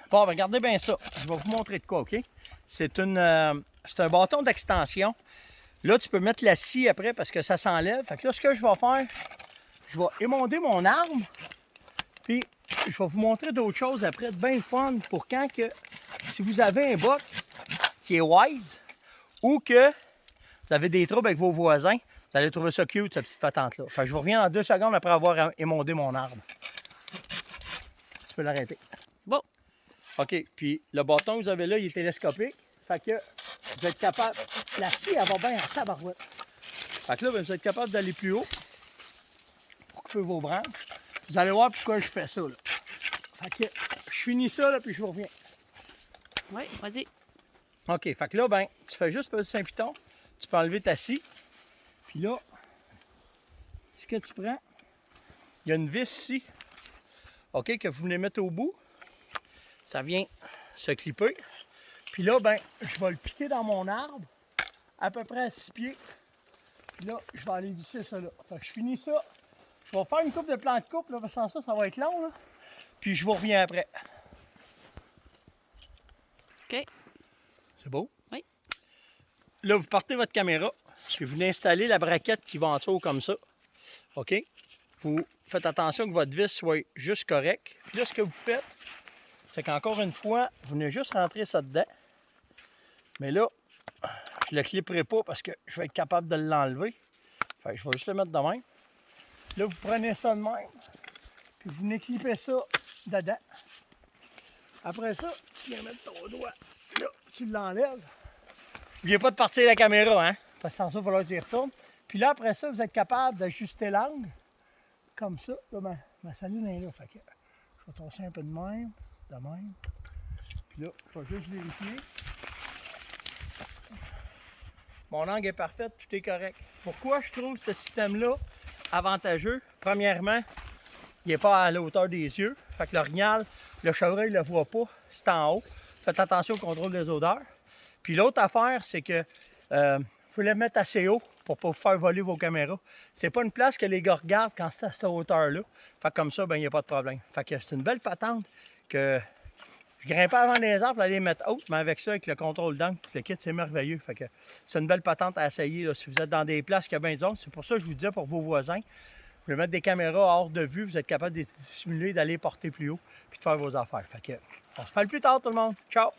Bon, ben, regardez bien ça. Je vais vous montrer de quoi, OK? C'est un bâton d'extension. Là, tu peux mettre la scie après parce que ça s'enlève. Fait que là, ce que je vais faire, je vais émonder mon arme. Puis, je vais vous montrer d'autres choses après, de bien fun pour quand que, si vous avez un buck qui est wise ou que vous avez des troubles avec vos voisins, vous allez trouver ça cute, cette petite patente-là. Fait que je vous reviens en 2 secondes après avoir émondé mon arme. Tu peux l'arrêter. Bon. OK, puis le bâton que vous avez là, il est télescopique. Fait que vous êtes capable... La scie, elle va bien en tabarouette. Fait que là, vous êtes capable d'aller plus haut pour couper vos branches. Vous allez voir pourquoi je fais ça, là. Fait que je finis ça, là, puis je vous reviens. Oui, vas-y. OK, fait que là, ben, tu fais juste passer un piton. Tu peux enlever ta scie. Puis là, ce que tu prends, il y a une vis ici, OK, que vous venez mettre au bout. Ça vient se clipper. Puis là, ben, je vais le piquer dans mon arbre, à peu près à 6 pieds. Puis là, je vais aller visser ça là. Fait que je finis ça. Je vais faire une coupe de plan de coupe, là, parce que sans ça, ça va être long, là. Puis je vous reviens après. OK. C'est beau? Oui. Là, vous partez votre caméra, puis vous venez installer la braquette qui va en dessous comme ça. OK? Vous faites attention que votre vis soit juste correcte. Puis là, ce que vous faites, c'est qu'encore une fois, vous venez juste rentrer ça dedans. Mais là, je ne le clipperai pas parce que je vais être capable de l'enlever. Fait que je vais juste le mettre de même. Là, vous prenez ça de même, puis vous venez clipper ça dedans. Après ça, tu viens mettre ton doigt, là, tu l'enlèves. N'oubliez pas de partir la caméra, hein? Parce que sans ça, il va falloir que tu y retournes. Puis là, après ça, vous êtes capable d'ajuster l'angle, comme ça. Là, ma saline est là. Fait que je vais tosser un peu de même, Puis là, je vais juste vérifier. Mon angle est parfait, tout est correct. Pourquoi je trouve ce système-là avantageux? Premièrement, il n'est pas à la hauteur des yeux. Fait que l'orignal, le chevreuil ne le voit pas, c'est en haut. Faites attention au contrôle des odeurs. Puis l'autre affaire, c'est que faut le mettre assez haut pour ne pas vous faire voler vos caméras. C'est pas une place que les gars regardent quand c'est à cette hauteur-là. Fait que comme ça, ben il n'y a pas de problème. Fait que c'est une belle patente que je grimpais avant les arbres pour aller les mettre hautes, mais avec ça, avec le contrôle d'angle, tout le kit, c'est merveilleux. Fait que c'est une belle patente à essayer là, si vous êtes dans des places qui ont bien de zone. C'est pour ça que je vous disais pour vos voisins, vous pouvez mettre des caméras hors de vue, vous êtes capable de dissimuler, d'aller porter plus haut, puis de faire vos affaires. Fait que on se parle plus tard tout le monde. Ciao!